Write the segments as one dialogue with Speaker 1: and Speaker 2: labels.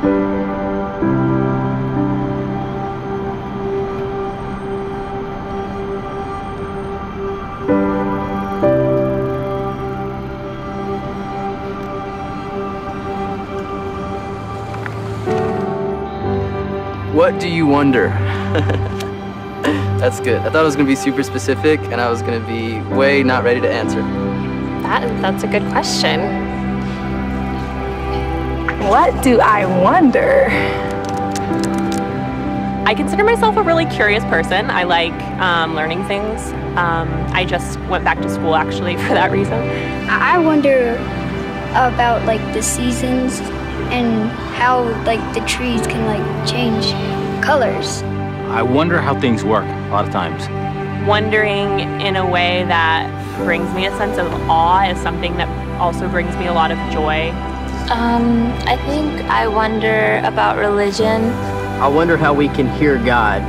Speaker 1: What do you wonder? That's good. I thought it was gonna be super specific and I was gonna be way not ready to answer.
Speaker 2: That's a good question.
Speaker 3: What do I wonder?
Speaker 2: I consider myself a really curious person. I like learning things. I just went back to school actually for that reason.
Speaker 4: I wonder about like the seasons and how like the trees can like change colors.
Speaker 5: I wonder how things work a lot of times.
Speaker 2: Wondering in a way that brings me a sense of awe is something that also brings me a lot of joy.
Speaker 6: I think I wonder about religion.
Speaker 1: I wonder how we can hear God.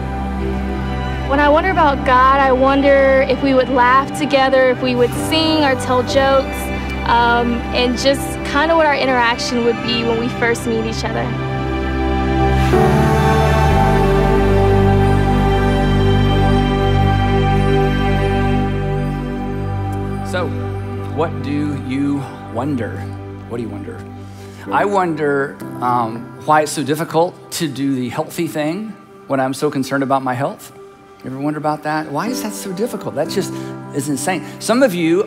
Speaker 3: When I wonder about God, I wonder if we would laugh together, if we would sing or tell jokes, and just kind of what our interaction would be when we first meet each other.
Speaker 7: So, what do you wonder? What do you wonder? I wonder why it's so difficult to do the healthy thing when I'm so concerned about my health. You ever wonder about that? Why is that so difficult? That just is insane. Some of you,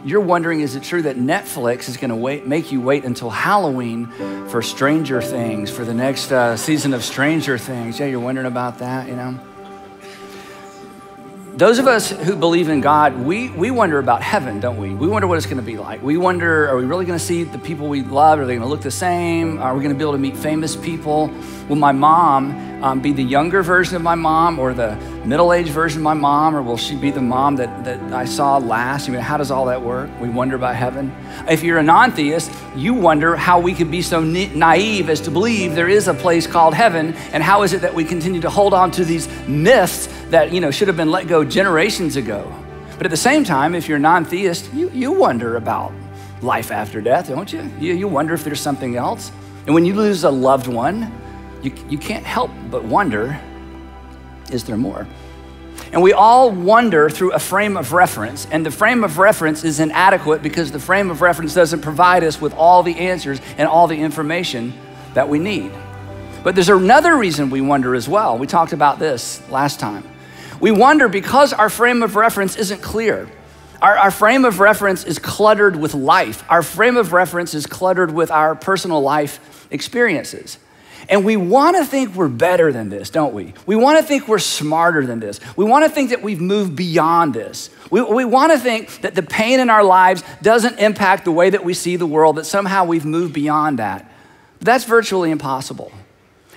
Speaker 7: you're wondering, is it true that Netflix is gonna make you wait until Halloween for Stranger Things, for the next season of Stranger Things? Yeah, you're wondering about that, you know? Those of us who believe in God, we wonder about heaven, don't we? We wonder what it's gonna be like. We wonder, are we really gonna see the people we love? Are they gonna look the same? Are we gonna be able to meet famous people? Will my mom be the younger version of my mom or the middle-aged version of my mom? Or will she be the mom that I saw last? I mean, how does all that work? We wonder about heaven. If you're a non-theist, you wonder how we could be so naive as to believe there is a place called heaven, and how is it that we continue to hold on to these myths that, you know, should have been let go generations ago. But at the same time, if you're a non-theist, you wonder about life after death, don't you? You wonder if there's something else. And when you lose a loved one, you can't help but wonder, is there more? And we all wonder through a frame of reference, and the frame of reference is inadequate because the frame of reference doesn't provide us with all the answers and all the information that we need. But there's another reason we wonder as well. We talked about this last time. We wonder because our frame of reference isn't clear. Our frame of reference is cluttered with life. Our frame of reference is cluttered with our personal life experiences. And we want to think we're better than this, don't we? We want to think we're smarter than this. We want to think that we've moved beyond this. We want to think that the pain in our lives doesn't impact the way that we see the world, that somehow we've moved beyond that. But that's virtually impossible.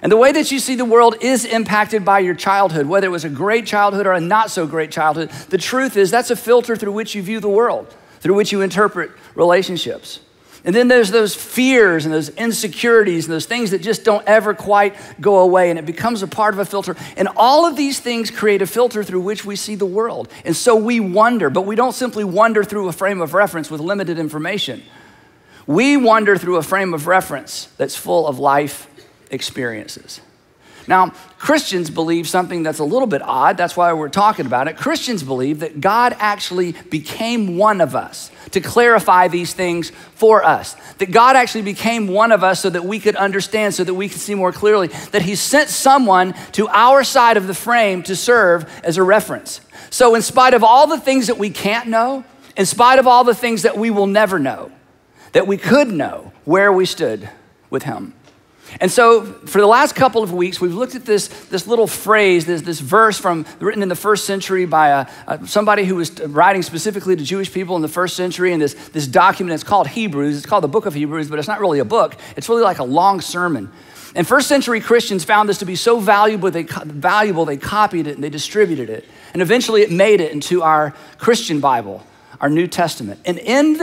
Speaker 7: And the way that you see the world is impacted by your childhood, whether it was a great childhood or a not so great childhood. The truth is that's a filter through which you view the world, through which you interpret relationships. And then there's those fears and those insecurities and those things that just don't ever quite go away, and it becomes a part of a filter. And all of these things create a filter through which we see the world. And so we wonder, but we don't simply wonder through a frame of reference with limited information. We wonder through a frame of reference that's full of life experiences. Now, Christians believe something that's a little bit odd. That's why we're talking about it. Christians believe that God actually became one of us to clarify these things for us. That God actually became one of us so that we could understand, so that we could see more clearly, that he sent someone to our side of the frame to serve as a reference. So in spite of all the things that we can't know, in spite of all the things that we will never know, that we could know where we stood with him. And so for the last couple of weeks, we've looked at this little phrase, this verse written in the first century by somebody who was writing specifically to Jewish people in the first century, and this document, it's called Hebrews. It's called the book of Hebrews, but it's not really a book. It's really like a long sermon. And first century Christians found this to be so valuable, they copied it and they distributed it. And eventually it made it into our Christian Bible, our New Testament. And in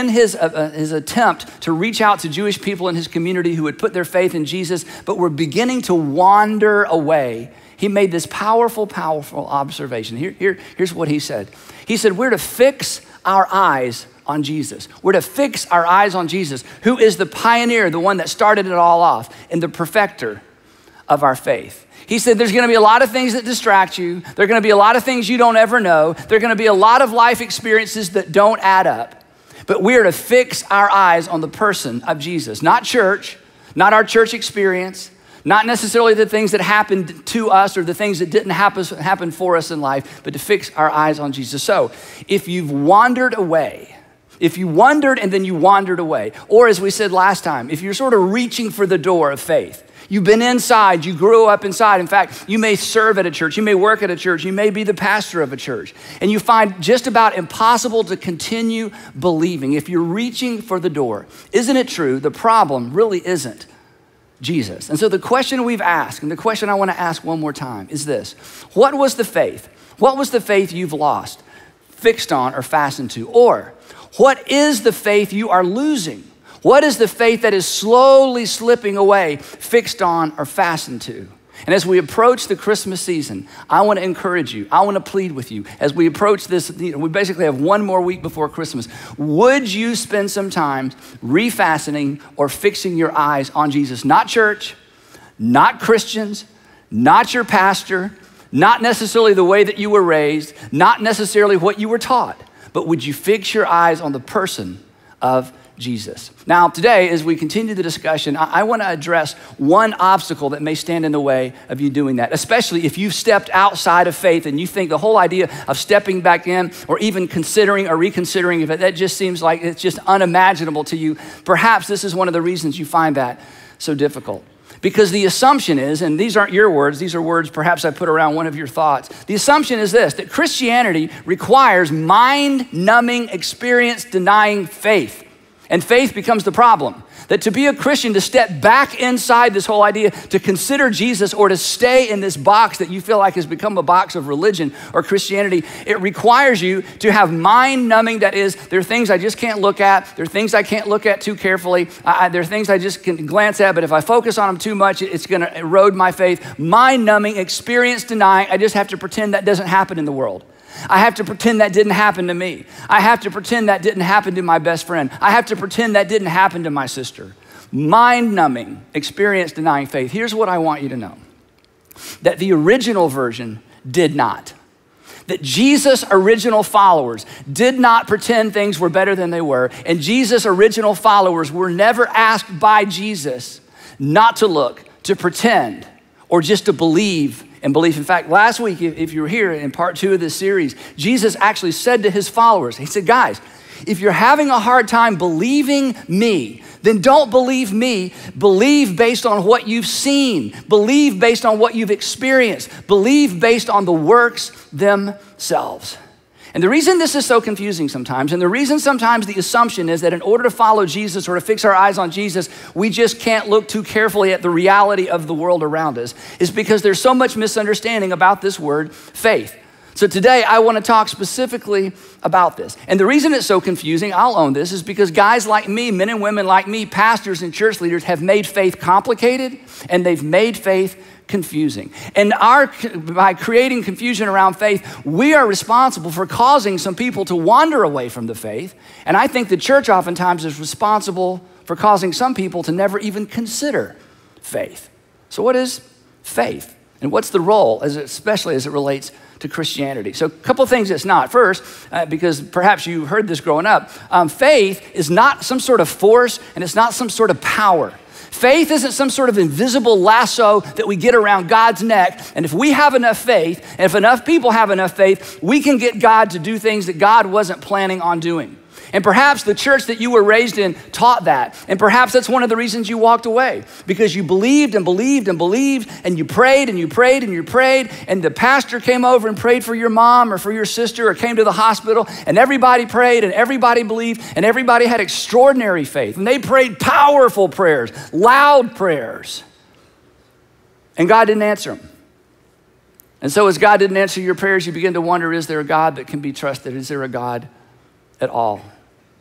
Speaker 7: his attempt to reach out to Jewish people in his community who had put their faith in Jesus, but were beginning to wander away, he made this powerful, powerful observation. Here's what he said. He said, we're to fix our eyes on Jesus. We're to fix our eyes on Jesus, who is the pioneer, the one that started it all off, and the perfecter of our faith. He said there's gonna be a lot of things that distract you. There are gonna be a lot of things you don't ever know. There are gonna be a lot of life experiences that don't add up. But we're to fix our eyes on the person of Jesus, not church, not our church experience, not necessarily the things that happened to us or the things that didn't happen for us in life, but to fix our eyes on Jesus. So if you've wandered away, if you wondered and then you wandered away, or as we said last time, if you're sort of reaching for the door of faith, you've been inside, you grew up inside. In fact, you may serve at a church, you may work at a church, you may be the pastor of a church, and you find just about impossible to continue believing. If you're reaching for the door, isn't it true? The problem really isn't Jesus. And so the question we've asked, and the question I want to ask one more time is this: what was the faith? What was the faith you've lost, fixed on, or fastened to? Or what is the faith you are losing? What is the faith that is slowly slipping away, fixed on, or fastened to? And as we approach the Christmas season, I want to encourage you, I want to plead with you, as we approach this, we basically have one more week before Christmas. Would you spend some time refastening or fixing your eyes on Jesus? Not church, not Christians, not your pastor, not necessarily the way that you were raised, not necessarily what you were taught, but would you fix your eyes on the person of Jesus? Now, today, as we continue the discussion, I want to address one obstacle that may stand in the way of you doing that, especially if you've stepped outside of faith and you think the whole idea of stepping back in or even considering or reconsidering if that just seems like it's just unimaginable to you. Perhaps this is one of the reasons you find that so difficult. Because the assumption is, and these aren't your words, these are words perhaps I put around one of your thoughts. The assumption is this, that Christianity requires mind-numbing, experience-denying faith. And faith becomes the problem. That to be a Christian, to step back inside this whole idea, to consider Jesus or to stay in this box that you feel like has become a box of religion or Christianity, it requires you to have mind-numbing. That is, there are things I just can't look at. There are things I can't look at too carefully. There are things I just can glance at, but if I focus on them too much, it's gonna erode my faith. Mind-numbing, experience-denying. I just have to pretend that doesn't happen in the world. I have to pretend that didn't happen to me. I have to pretend that didn't happen to my best friend. I have to pretend that didn't happen to my sister. Mind-numbing, experience-denying faith. Here's what I want you to know. That the original version did not. That Jesus' original followers did not pretend things were better than they were. And Jesus' original followers were never asked by Jesus not to look, to pretend, or just to believe and belief. In fact, last week, if you were here in part 2 of this series, Jesus actually said to his followers, he said, guys, if you're having a hard time believing me, then don't believe me. Believe based on what you've seen. Believe based on what you've experienced. Believe based on the works themselves. And the reason this is so confusing sometimes, and the reason sometimes the assumption is that in order to follow Jesus or to fix our eyes on Jesus, we just can't look too carefully at the reality of the world around us, is because there's so much misunderstanding about this word faith. So today I want to talk specifically about this. And the reason it's so confusing, I'll own this, is because guys like me, men and women like me, pastors and church leaders have made faith complicated and they've made faith confusing. And by creating confusion around faith, we are responsible for causing some people to wander away from the faith. And I think the church oftentimes is responsible for causing some people to never even consider faith. So what is faith? And what's the role, especially as it relates to Christianity? So a couple of things it's not. First, because perhaps you heard this growing up, faith is not some sort of force and it's not some sort of power. Faith isn't some sort of invisible lasso that we get around God's neck. And if we have enough faith, and if enough people have enough faith, we can get God to do things that God wasn't planning on doing. And perhaps the church that you were raised in taught that. And perhaps that's one of the reasons you walked away, because you believed and believed and believed, and you prayed and you prayed and you prayed, and the pastor came over and prayed for your mom or for your sister or came to the hospital, and everybody prayed and everybody believed and everybody had extraordinary faith. And they prayed powerful prayers, loud prayers. And God didn't answer them. And so as God didn't answer your prayers, you begin to wonder, is there a God that can be trusted? Is there a God at all?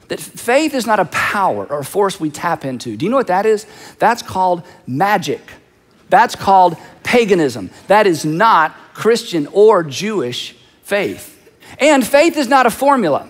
Speaker 7: That faith is not a power or a force we tap into. Do you know what that is? That's called magic. That's called paganism. That is not Christian or Jewish faith. And faith is not a formula.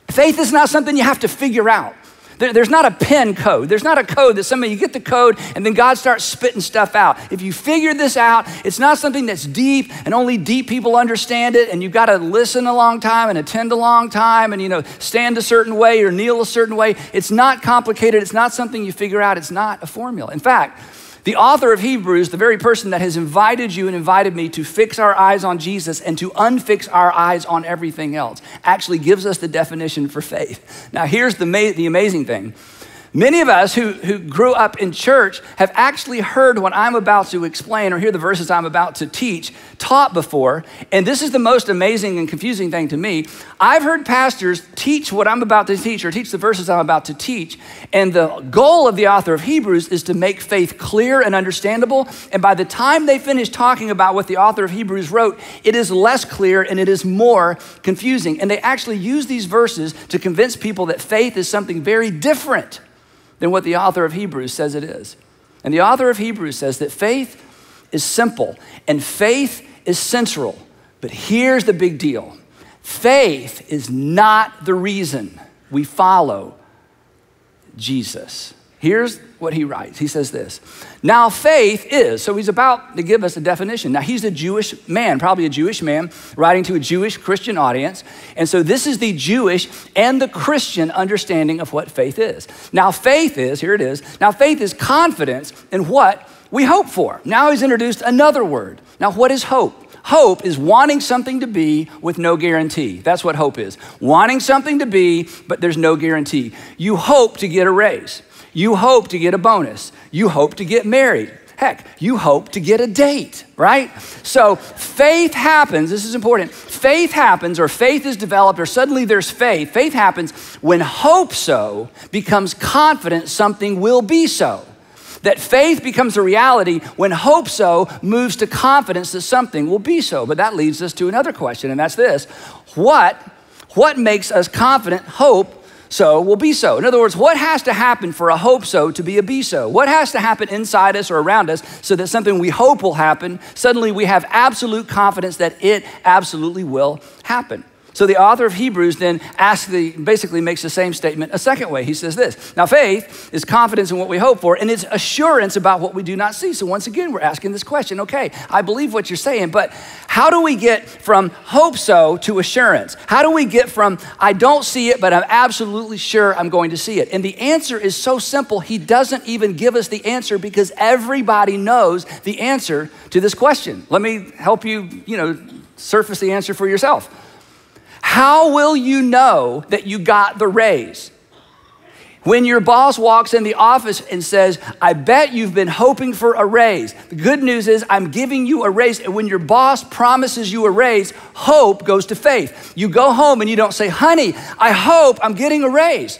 Speaker 7: Faith is not something you have to figure out. There's not a pen code. There's not a code that you get the code and then God starts spitting stuff out. If you figure this out, it's not something that's deep and only deep people understand it, and you've got to listen a long time and attend a long time and, stand a certain way or kneel a certain way. It's not complicated. It's not something you figure out. It's not a formula. In fact, the author of Hebrews, the very person that has invited you and invited me to fix our eyes on Jesus and to unfix our eyes on everything else, actually gives us the definition for faith. Now, here's the amazing thing. Many of us who grew up in church have actually heard what I'm about to explain or hear the verses I'm about to teach taught before, and this is the most amazing and confusing thing to me. I've heard pastors teach what I'm about to teach or teach the verses I'm about to teach, and the goal of the author of Hebrews is to make faith clear and understandable, and by the time they finish talking about what the author of Hebrews wrote, it is less clear and it is more confusing, and they actually use these verses to convince people that faith is something very different than what the author of Hebrews says it is. And the author of Hebrews says that faith is simple and faith is central. But here's the big deal. Faith is not the reason we follow Jesus. Here's what he writes. He says this. Now faith is, so he's about to give us a definition. Now he's a Jewish man, probably a Jewish man, writing to a Jewish Christian audience. And so this is the Jewish and the Christian understanding of what faith is. Now faith is, here it is. Now faith is confidence in what we hope for. Now he's introduced another word. Now what is hope? Hope is wanting something to be with no guarantee. That's what hope is. Wanting something to be, but there's no guarantee. You hope to get a raise. You hope to get a bonus. You hope to get married. Heck, you hope to get a date, right? So faith happens, this is important. Faith happens, or faith is developed, or suddenly there's faith. Faith happens when hope so becomes confident something will be so. That faith becomes a reality when hope so moves to confidence that something will be so. But that leads us to another question, and that's this. What makes us confident hope so will be so? In other words, what has to happen for a hope so to be a be so? What has to happen inside us or around us so that something we hope will happen, suddenly we have absolute confidence that it absolutely will happen? So the author of Hebrews then basically makes the same statement a second way. He says this. Now faith is confidence in what we hope for, and it's assurance about what we do not see. So once again, we're asking this question. Okay, I believe what you're saying, but how do we get from hope so to assurance? How do we get from I don't see it, but I'm absolutely sure I'm going to see it? And the answer is so simple, he doesn't even give us the answer because everybody knows the answer to this question. Let me help you, surface the answer for yourself. How will you know that you got the raise? When your boss walks in the office and says, I bet you've been hoping for a raise. The good news is I'm giving you a raise. And when your boss promises you a raise, hope goes to faith. You go home and you don't say, honey, I hope I'm getting a raise.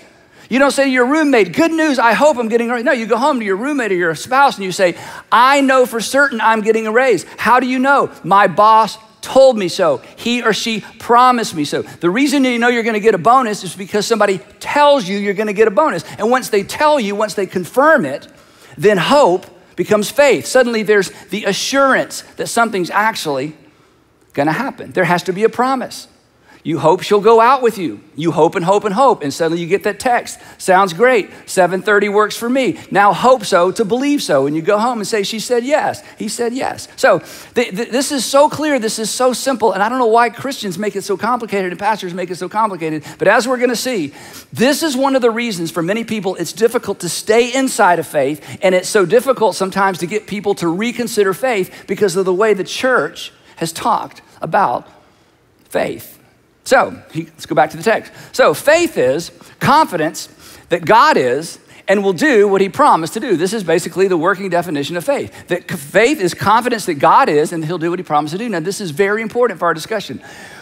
Speaker 7: You don't say to your roommate, good news, I hope I'm getting a raise. No, you go home to your roommate or your spouse and you say, I know for certain I'm getting a raise. How do you know? My boss told me so. He or she promised me so. The reason you know you're going to get a bonus is because somebody tells you you're going to get a bonus. And once they tell you, once they confirm it, then hope becomes faith. Suddenly there's the assurance that something's actually going to happen. There has to be a promise. You hope she'll go out with you. You hope and hope and hope. And suddenly you get that text. Sounds great. 7:30 works for me. Now hope so to believe so. And you go home and say, she said yes. He said yes. So this is so clear. This is so simple. And I don't know why Christians make it so complicated and pastors make it so complicated. But as we're going to see, this is one of the reasons for many people it's difficult to stay inside of faith. And it's so difficult sometimes to get people to reconsider faith because of the way the church has talked about faith. So let's go back to the text. So faith is confidence that God is and will do what he promised to do. This is basically the working definition of faith. That faith is confidence that God is and he'll do what he promised to do. Now this is very important for our discussion.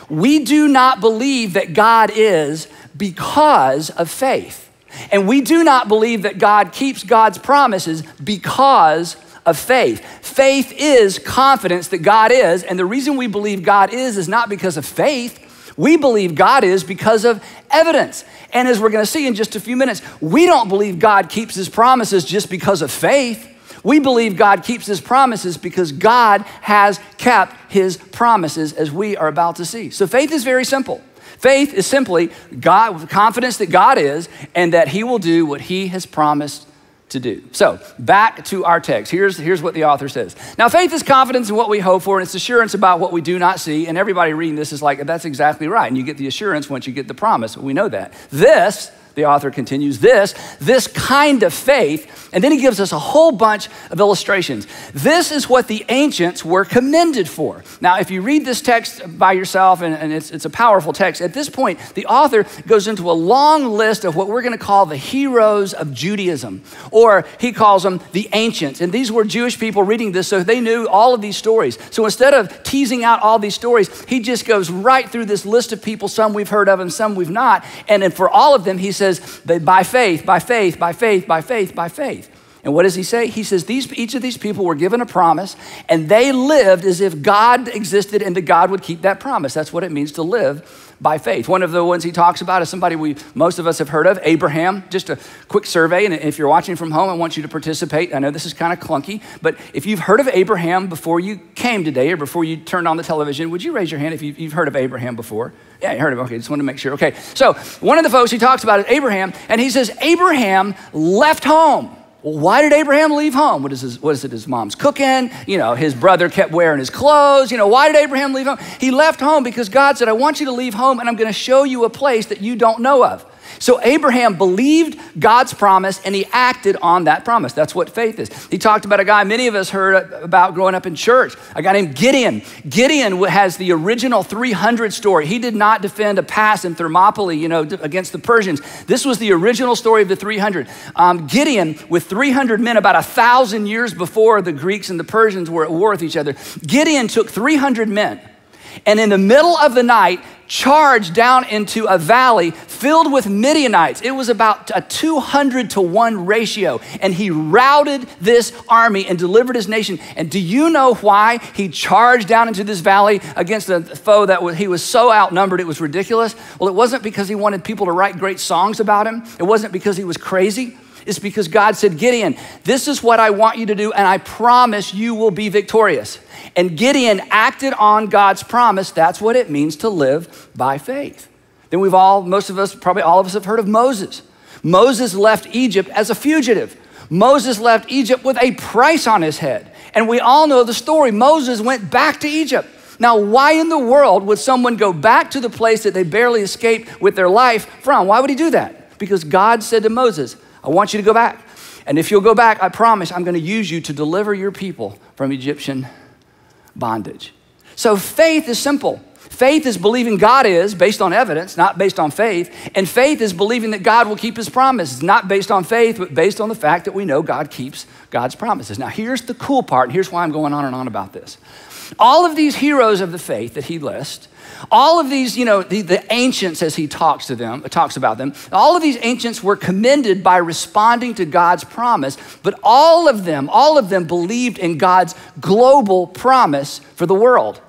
Speaker 7: We do not believe that God is because of faith. And we do not believe that God keeps God's promises because of faith. Faith is confidence that God is, and the reason we believe God is not because of faith. We believe God is because of evidence. And as we're going to see in just a few minutes, we don't believe God keeps his promises just because of faith. We believe God keeps his promises because God has kept his promises, as we are about to see. So faith is very simple. Faith is simply God, confidence that God is and that he will do what he has promised to do. So back to our text. Here's what the author says. Now, faith is confidence in what we hope for, and it's assurance about what we do not see. And everybody reading this is like, that's exactly right. And you get the assurance once you get the promise. We know that. This, the author continues, this kind of faith, and then he gives us a whole bunch of illustrations. This is what the ancients were commended for. Now, if you read this text by yourself, and it's a powerful text, at this point, the author goes into a long list of what we're gonna call the heroes of Judaism, or he calls them the ancients. And these were Jewish people reading this, so they knew all of these stories. So instead of teasing out all these stories, he just goes right through this list of people, some we've heard of and some we've not. And then for all of them, he says, by faith, by faith, by faith, by faith, by faith. And what does he say? He says each of these people were given a promise, and they lived as if God existed and that God would keep that promise. That's what it means to live by faith. One of the ones he talks about is somebody most of us have heard of, Abraham. Just a quick survey, and if you're watching from home, I want you to participate. I know this is kind of clunky, but if you've heard of Abraham before you came today or before you turned on the television, would you raise your hand if you've heard of Abraham before? Yeah, you heard of him. Okay, just wanted to make sure. Okay, so one of the folks he talks about is Abraham, and he says Abraham left home. Well, why did Abraham leave home? What is it his mom's cooking? You know, his brother kept wearing his clothes. You know, why did Abraham leave home? He left home because God said, I want you to leave home and I'm going to show you a place that you don't know of. So Abraham believed God's promise and he acted on that promise. That's what faith is. He talked about a guy many of us heard about growing up in church, a guy named Gideon. Gideon has the original 300 story. He did not defend a pass in Thermopylae, against the Persians. This was the original story of the 300. Gideon, with 300 men, about 1,000 years before the Greeks and the Persians were at war with each other, Gideon took 300 men and in the middle of the night, charged down into a valley filled with Midianites. It was about a 200-to-1 ratio. And he routed this army and delivered his nation. And do you know why he charged down into this valley against a foe he was so outnumbered it was ridiculous? Well, it wasn't because he wanted people to write great songs about him. It wasn't because he was crazy. It's because God said, Gideon, this is what I want you to do, and I promise you will be victorious. And Gideon acted on God's promise. That's what it means to live by faith. Then most of us, probably all of us have heard of Moses. Moses left Egypt as a fugitive. Moses left Egypt with a price on his head. And we all know the story. Moses went back to Egypt. Now, why in the world would someone go back to the place that they barely escaped with their life from? Why would he do that? Because God said to Moses, I want you to go back. And if you'll go back, I promise I'm going to use you to deliver your people from Egyptian bondage. So faith is simple. Faith is believing God is based on evidence, not based on faith. And faith is believing that God will keep his promises, not based on faith, but based on the fact that we know God keeps God's promises. Now, here's the cool part. And here's why I'm going on and on about this. All of these heroes of the faith that he lists, all of these, the ancients, as he talks about them, all of these ancients were commended by responding to God's promise, but all of them believed in God's global promise for the world.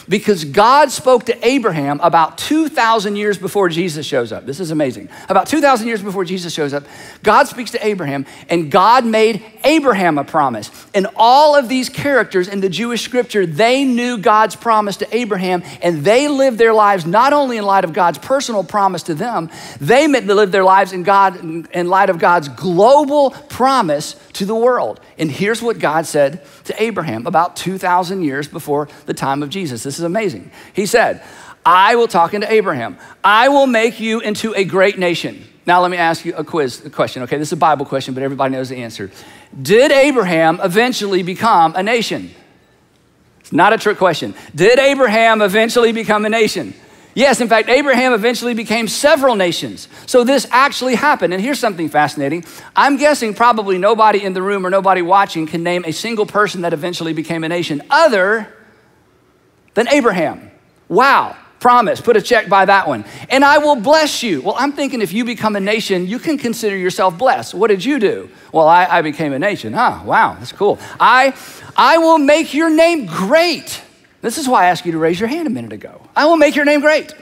Speaker 7: Because God spoke to Abraham about 2,000 years before Jesus shows up. This is amazing. About 2,000 years before Jesus shows up, God speaks to Abraham, and God made Abraham a promise. And all of these characters in the Jewish scripture, they knew God's promise to Abraham, and they lived their lives not only in light of God's personal promise to them, they lived their lives in light of God's global promise to the world. And here's what God said to Abraham about 2,000 years before the time of Jesus. This is amazing. He said, talking to Abraham, I will make you into a great nation. Now let me ask you a question. Okay, this is a Bible question, but everybody knows the answer. Did Abraham eventually become a nation? It's not a trick question. Did Abraham eventually become a nation? Yes, in fact, Abraham eventually became several nations. So this actually happened. And here's something fascinating. I'm guessing probably nobody in the room or nobody watching can name a single person that eventually became a nation other than Abraham. Wow, promise, put a check by that one. And I will bless you. Well, I'm thinking if you become a nation, you can consider yourself blessed. What did you do? Well, I became a nation. Wow, that's cool. I will make your name great. This is why I asked you to raise your hand a minute ago. I will make your name great.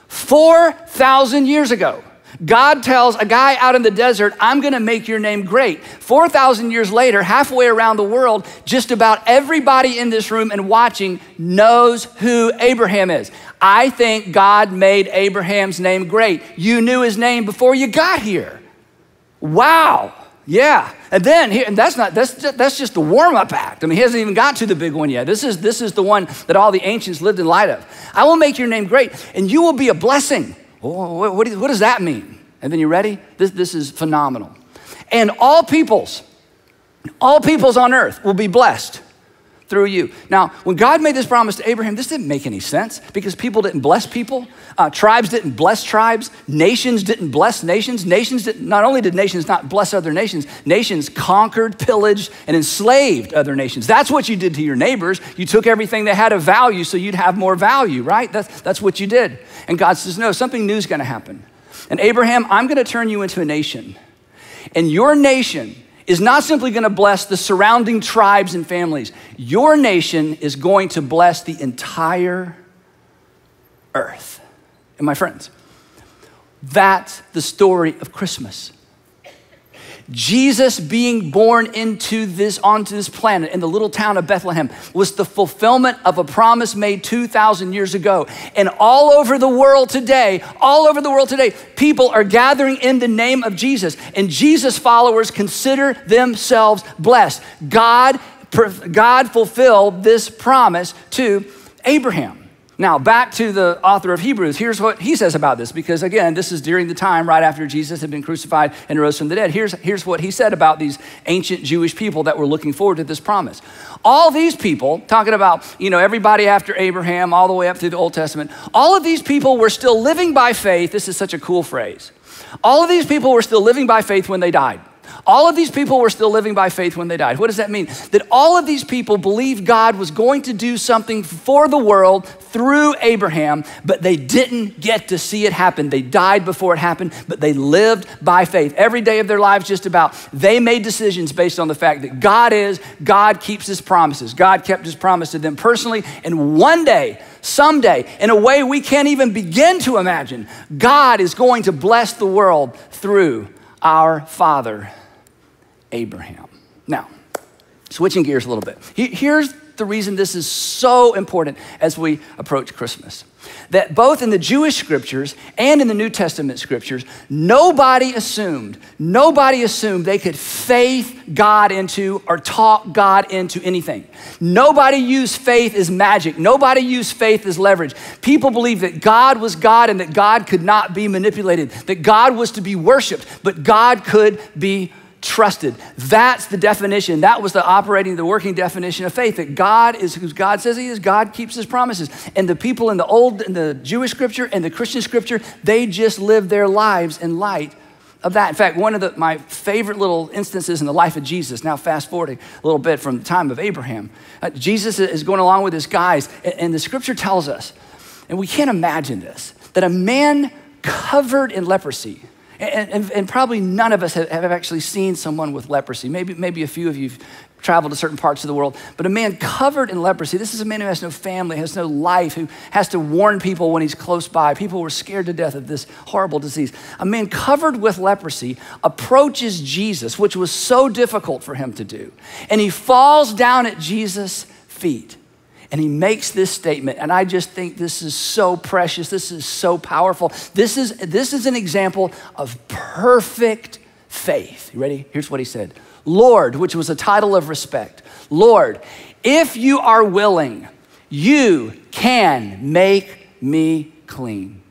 Speaker 7: 4,000 years ago, God tells a guy out in the desert, I'm gonna make your name great. 4,000 years later, halfway around the world, just about everybody in this room and watching knows who Abraham is. I think God made Abraham's name great. You knew his name before you got here. Wow, yeah. And then, and that's just the warm-up act. I mean, he hasn't even got to the big one yet. This is the one that all the ancients lived in light of. I will make your name great, and you will be a blessing. Oh, what does that mean? And then you ready? This is phenomenal. And all peoples on earth will be blessed through you. Now, when God made this promise to Abraham, this didn't make any sense because people didn't bless people. Tribes didn't bless tribes. Nations didn't bless nations. Not only did nations not bless other nations, nations conquered, pillaged, and enslaved other nations. That's what you did to your neighbors. You took everything that had a value so you'd have more value, right? That's what you did. And God says, no, something new is gonna happen. And Abraham, I'm gonna turn you into a nation. And your nation is not simply gonna bless the surrounding tribes and families. Your nation is going to bless the entire earth. And my friends, that's the story of Christmas. Jesus being born onto this planet in the little town of Bethlehem was the fulfillment of a promise made 2,000 years ago. And all over the world today, people are gathering in the name of Jesus. And Jesus followers consider themselves blessed. God fulfilled this promise to Abraham. Now, back to the author of Hebrews, here's what he says about this, because again, this is during the time right after Jesus had been crucified and rose from the dead. Here's what he said about these ancient Jewish people that were looking forward to this promise. All these people, talking about, everybody after Abraham, all the way up through the Old Testament, all of these people were still living by faith. This is such a cool phrase. All of these people were still living by faith when they died. All of these people were still living by faith when they died. What does that mean? That all of these people believed God was going to do something for the world through Abraham, but they didn't get to see it happen. They died before it happened, but they lived by faith. Every day of their lives, just about, they made decisions based on the fact that God keeps his promises. God kept his promise to them personally, and one day, someday, in a way we can't even begin to imagine, God is going to bless the world through our father, Abraham. Now, switching gears a little bit. Here's the reason this is so important as we approach Christmas. That both in the Jewish scriptures and in the New Testament scriptures, nobody assumed they could faith God into or talk God into anything. Nobody used faith as magic. Nobody used faith as leverage. People believed that God was God and that God could not be manipulated, that God was to be worshiped, but God could be trusted. That's the definition. That was the working definition of faith, that God is who God says he is. God keeps his promises. And the people in the Jewish scripture and the Christian scripture, they just lived their lives in light of that. In fact, one of my favorite little instances in the life of Jesus, now fast forwarding a little bit from the time of Abraham, Jesus is going along with his guys, and the scripture tells us, and we can't imagine this, that a man covered in leprosy, and probably none of us have actually seen someone with leprosy. Maybe a few of you have traveled to certain parts of the world, but a man covered in leprosy, this is a man who has no family, has no life, who has to warn people when he's close by. People were scared to death of this horrible disease. A man covered with leprosy approaches Jesus, which was so difficult for him to do, and he falls down at Jesus' feet. And he makes this statement, and I just think this is so precious. This is so powerful. This is an example of perfect faith. You ready? Here's what he said. Lord, which was a title of respect. Lord, if you are willing, you can make me clean.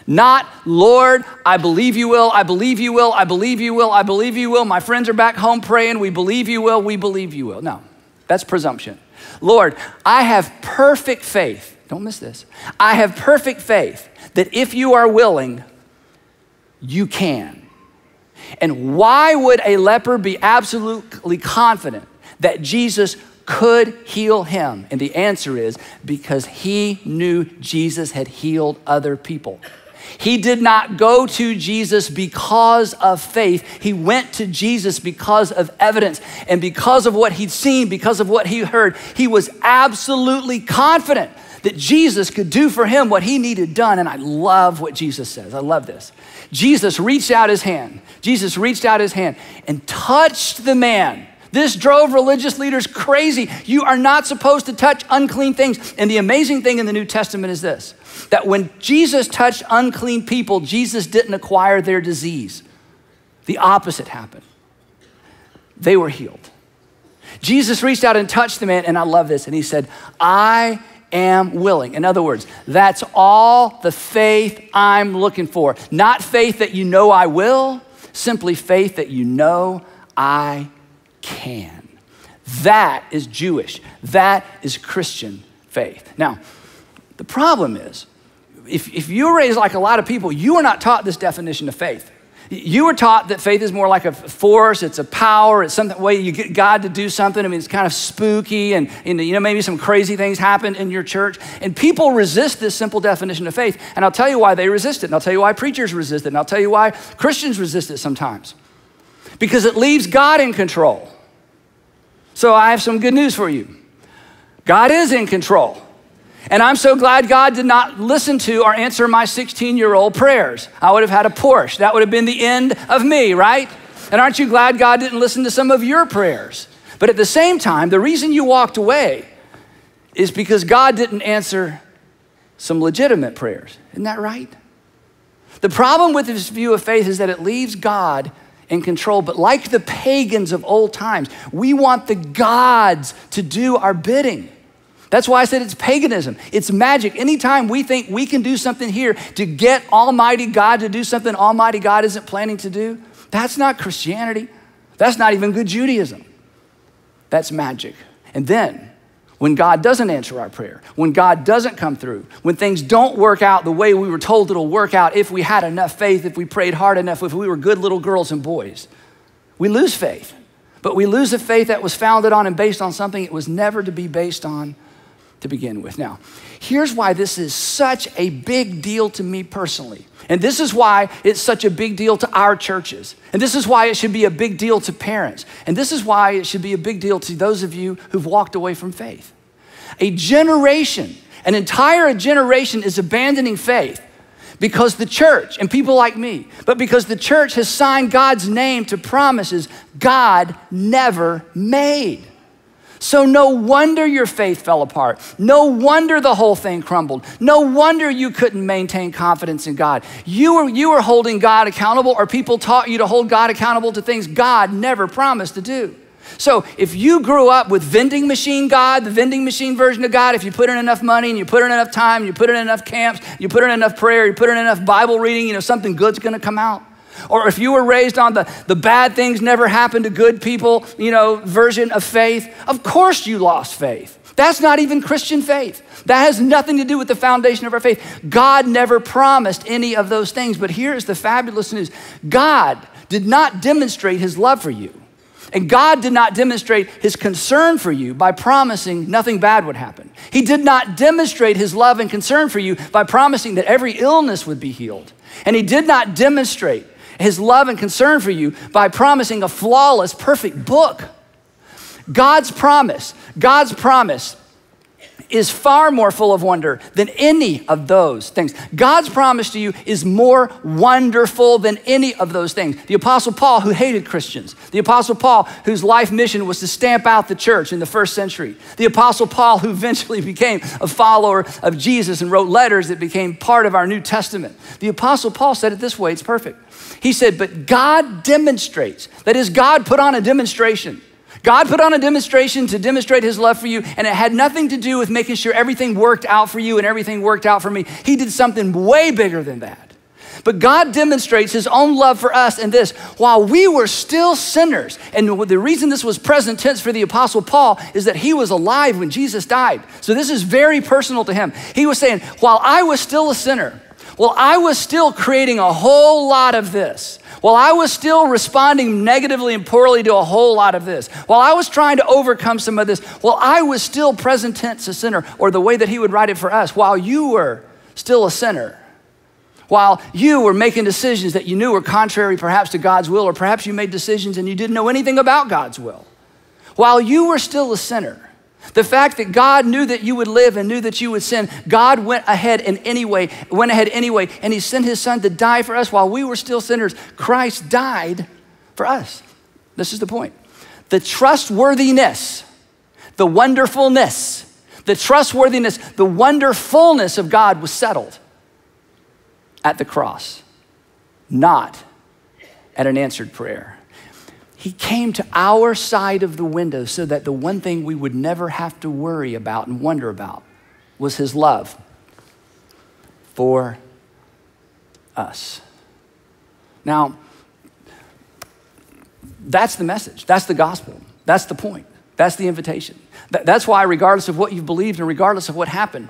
Speaker 7: Not, Lord, I believe you will, I believe you will, I believe you will, I believe you will. My friends are back home praying, we believe you will, we believe you will. No, that's presumption. Lord, I have perfect faith. Don't miss this. I have perfect faith that if you are willing, you can. And why would a leper be absolutely confident that Jesus could heal him? And the answer is because he knew Jesus had healed other people. He did not go to Jesus because of faith. He went to Jesus because of evidence and because of what he'd seen, because of what he heard. He was absolutely confident that Jesus could do for him what he needed done. And I love what Jesus says. I love this. Jesus reached out his hand. Jesus reached out his hand and touched the man. This drove religious leaders crazy. You are not supposed to touch unclean things. And the amazing thing in the New Testament is this, that when Jesus touched unclean people, Jesus didn't acquire their disease. The opposite happened. They were healed. Jesus reached out and touched the man, and I love this, and he said, I am willing. In other words, that's all the faith I'm looking for. Not faith that you know I will, simply faith that you know I can. That is Jewish. That is Christian faith. Now, the problem is, if you're raised like a lot of people, you are not taught this definition of faith. You were taught that faith is more like a force, it's a power, it's some way you get God to do something. I mean, it's kind of spooky and maybe some crazy things happen in your church. And people resist this simple definition of faith. And I'll tell you why they resist it. And I'll tell you why preachers resist it. And I'll tell you why Christians resist it sometimes. Because it leaves God in control. So I have some good news for you. God is in control. And I'm so glad God did not listen to or answer my 16-year-old prayers. I would have had a Porsche. That would have been the end of me, right? And aren't you glad God didn't listen to some of your prayers? But at the same time, the reason you walked away is because God didn't answer some legitimate prayers. Isn't that right? The problem with this view of faith is that it leaves God in control. But like the pagans of old times, we want the gods to do our bidding. That's why I said it's paganism. It's magic. Anytime we think we can do something here to get Almighty God to do something Almighty God isn't planning to do, that's not Christianity. That's not even good Judaism. That's magic. And then when God doesn't answer our prayer, when God doesn't come through, when things don't work out the way we were told it'll work out if we had enough faith, if we prayed hard enough, if we were good little girls and boys, we lose faith. But we lose a faith that was founded on and based on something it was never to be based on to begin with. Now, here's why this is such a big deal to me personally. And this is why it's such a big deal to our churches. And this is why it should be a big deal to parents. And this is why it should be a big deal to those of you who've walked away from faith. A generation, an entire generation is abandoning faith because the church, and people like me, but because the church has signed God's name to promises God never made. So no wonder your faith fell apart. No wonder the whole thing crumbled. No wonder you couldn't maintain confidence in God. You were holding God accountable, or people taught you to hold God accountable to things God never promised to do. So if you grew up with vending machine God, the vending machine version of God, if you put in enough money and you put in enough time, you put in enough camps, you put in enough prayer, you put in enough Bible reading, something good's gonna come out. Or if you were raised on the bad things never happen to good people, version of faith, of course you lost faith. That's not even Christian faith. That has nothing to do with the foundation of our faith. God never promised any of those things. But here's the fabulous news. God did not demonstrate his love for you. And God did not demonstrate his concern for you by promising nothing bad would happen. He did not demonstrate his love and concern for you by promising that every illness would be healed. And he did not demonstrate his love and concern for you by promising a flawless, perfect book. God's promise is far more full of wonder than any of those things. God's promise to you is more wonderful than any of those things. The Apostle Paul, who hated Christians, the Apostle Paul, whose life mission was to stamp out the church in the first century, the Apostle Paul, who eventually became a follower of Jesus and wrote letters that became part of our New Testament. The Apostle Paul said it this way, it's perfect. He said, but God demonstrates, that is, God put on a demonstration. God put on a demonstration to demonstrate his love for you, and it had nothing to do with making sure everything worked out for you and everything worked out for me. He did something way bigger than that. But God demonstrates his own love for us in this: while we were still sinners, and the reason this was present tense for the Apostle Paul is that he was alive when Jesus died. So this is very personal to him. He was saying, while I was still a sinner, while I was still creating a whole lot of this, while I was still responding negatively and poorly to a whole lot of this, while I was trying to overcome some of this, while I was still present tense a sinner, or the way that he would write it for us, while you were still a sinner, while you were making decisions that you knew were contrary perhaps to God's will, or perhaps you made decisions and you didn't know anything about God's will, while you were still a sinner, The fact that God knew that you would live and knew that you would sin, God went ahead anyway, and he sent his son to die for us while we were still sinners. Christ died for us. This is the point. The trustworthiness, the wonderfulness, the trustworthiness, the wonderfulness of God was settled at the cross, not at an answered prayer. He came to our side of the window so that the one thing we would never have to worry about and wonder about was his love for us. Now, that's the message. That's the gospel. That's the point. That's the invitation. That's why, regardless of what you've believed and regardless of what happened,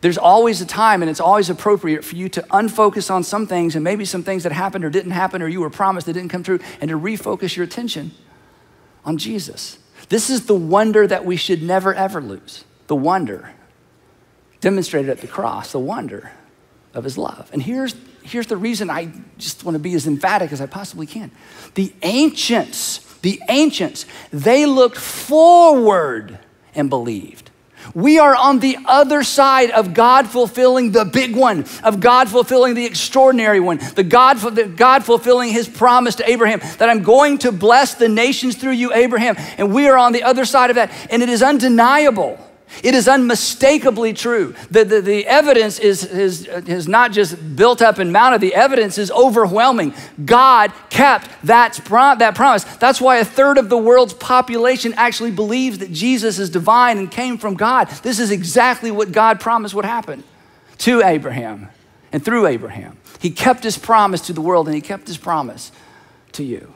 Speaker 7: there's always a time, and it's always appropriate for you to unfocus on some things and maybe some things that happened or didn't happen or you were promised that didn't come true, and to refocus your attention on Jesus. This is the wonder that we should never, ever lose. The wonder demonstrated at the cross, the wonder of his love. And here's the reason I just want to be as emphatic as I possibly can. The ancients, they looked forward and believed. We are on the other side of God fulfilling the big one, of God fulfilling the extraordinary one, the God fulfilling his promise to Abraham that I'm going to bless the nations through you, Abraham. And we are on the other side of that. And it is undeniable. It is unmistakably true. The evidence is not just built up and mounted. The evidence is overwhelming. God kept that promise. That's why 1/3 of the world's population actually believes that Jesus is divine and came from God. This is exactly what God promised would happen to Abraham and through Abraham. He kept his promise to the world, and he kept his promise to you.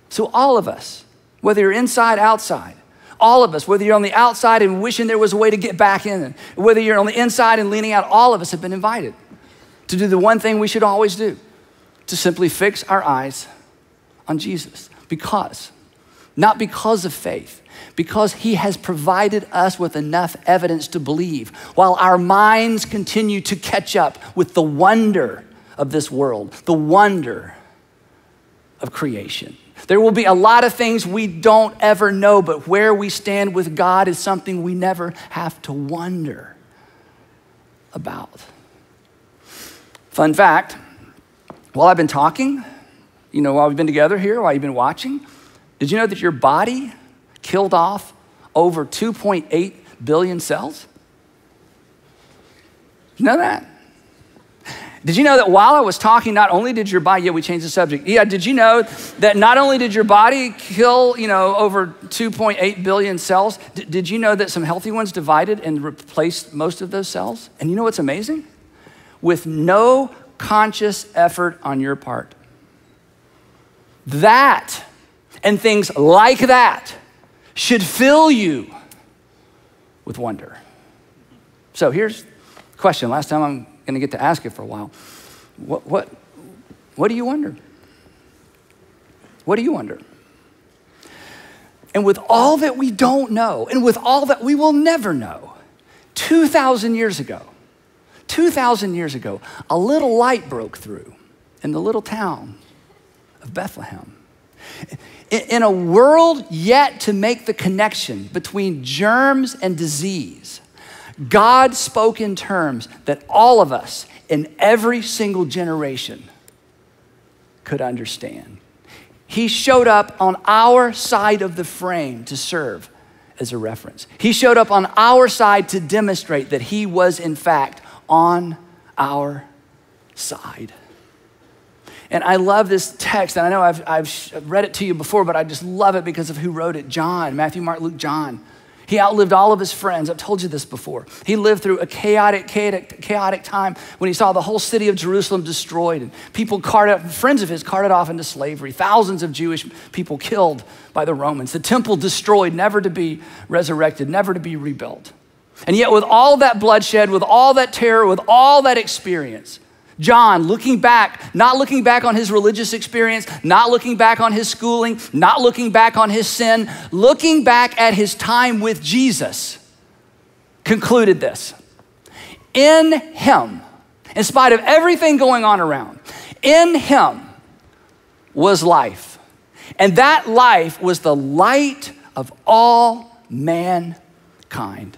Speaker 7: So all of us, whether you're inside, outside, all of us, whether you're on the outside and wishing there was a way to get back in, and whether you're on the inside and leaning out, all of us have been invited to do the one thing we should always do, to simply fix our eyes on Jesus. Not because of faith, because he has provided us with enough evidence to believe, while our minds continue to catch up with the wonder of this world, the wonder of creation. There will be a lot of things we don't ever know, but where we stand with God is something we never have to wonder about. Fun fact, while I've been talking, while we've been together here, while you've been watching, did you know that your body killed off over 2.8 billion cells? You know that? Did you know that while I was talking, not only did your body, we changed the subject. Yeah, did you know that not only did your body kill, over 2.8 billion cells, did you know that some healthy ones divided and replaced most of those cells? And you know what's amazing? With no conscious effort on your part. That and things like that should fill you with wonder. So here's the question. Last time I'm going to get to ask it for a while. What do you wonder? What do you wonder? And with all that we don't know, and with all that we will never know, 2,000 years ago, a little light broke through in the little town of Bethlehem. In a world yet to make the connection between germs and disease, God spoke in terms that all of us in every single generation could understand. He showed up on our side of the frame to serve as a reference. He showed up on our side to demonstrate that he was in fact on our side. And I love this text, and I know I've read it to you before, but I just love it because of who wrote it. John, Matthew, Mark, Luke, John. He outlived all of his friends. I've told you this before. He lived through a chaotic time when he saw the whole city of Jerusalem destroyed, and friends of his carted off into slavery. Thousands of Jewish people killed by the Romans. The temple destroyed, never to be resurrected, never to be rebuilt. And yet with all that bloodshed, with all that terror, with all that experience, John, not looking back on his religious experience, not looking back on his schooling, not looking back on his sin, looking back at his time with Jesus, concluded this. In him, in spite of everything going on around, in him was life. And that life was the light of all mankind. kind.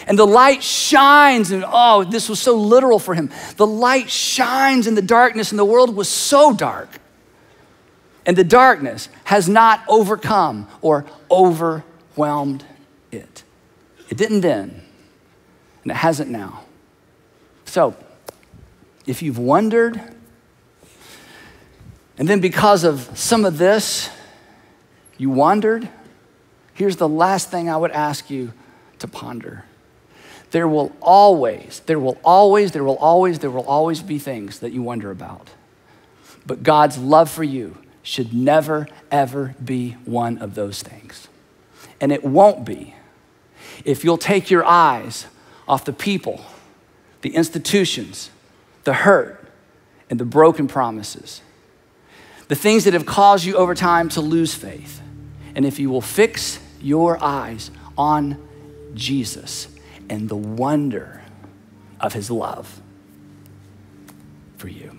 Speaker 7: And the light shines, and oh, this was so literal for him. The light shines in the darkness, and the world was so dark. And the darkness has not overcome or overwhelmed it. It didn't then, and it hasn't now. So, if you've wondered, and then because of some of this, you wandered, here's the last thing I would ask you to ponder. There will always be things that you wonder about. But God's love for you should never, ever be one of those things. And it won't be if you'll take your eyes off the people, the institutions, the hurt, and the broken promises. The things that have caused you over time to lose faith. And if you will fix your eyes on Jesus and the wonder of his love for you.